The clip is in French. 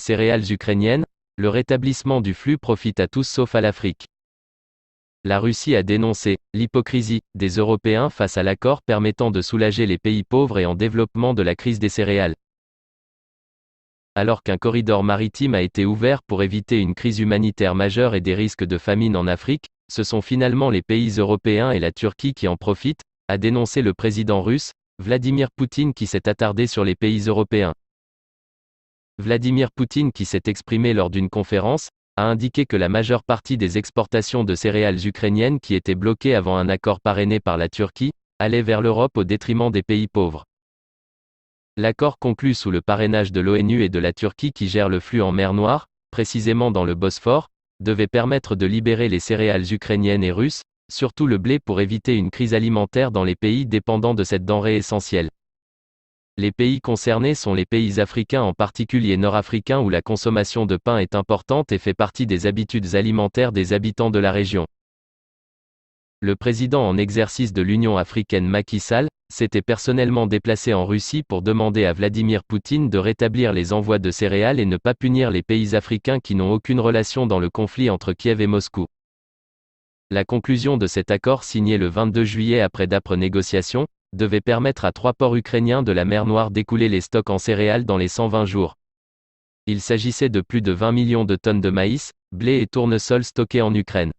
céréales ukrainiennes, le rétablissement du flux profite à tous sauf à l'Afrique. La Russie a dénoncé l'hypocrisie des Européens face à l'accord permettant de soulager les pays pauvres et en développement de la crise des céréales. Alors qu'un corridor maritime a été ouvert pour éviter une crise humanitaire majeure et des risques de famine en Afrique, ce sont finalement les pays européens et la Turquie qui en profitent, a dénoncé le président russe, Vladimir Poutine qui s'est attardé sur les pays européens. Vladimir Poutine qui s'est exprimé lors d'une conférence, a indiqué que la majeure partie des exportations de céréales ukrainiennes qui étaient bloquées avant un accord parrainé par la Turquie, allaient vers l'Europe au détriment des pays pauvres. L'accord conclu sous le parrainage de l'ONU et de la Turquie qui gère le flux en mer Noire, précisément dans le Bosphore, devait permettre de libérer les céréales ukrainiennes et russes, surtout le blé pour éviter une crise alimentaire dans les pays dépendant de cette denrée essentielle. Les pays concernés sont les pays africains en particulier nord-africains où la consommation de pain est importante et fait partie des habitudes alimentaires des habitants de la région. Le président en exercice de l'Union africaine Macky Sall, s'était personnellement déplacé en Russie pour demander à Vladimir Poutine de rétablir les envois de céréales et ne pas punir les pays africains qui n'ont aucune relation dans le conflit entre Kiev et Moscou. La conclusion de cet accord signé le 22 juillet après d'âpres négociations, devait permettre à 3 ports ukrainiens de la mer Noire d'écouler les stocks en céréales dans les 120 jours. Il s'agissait de plus de 20 millions de tonnes de maïs, blé et tournesol stockés en Ukraine.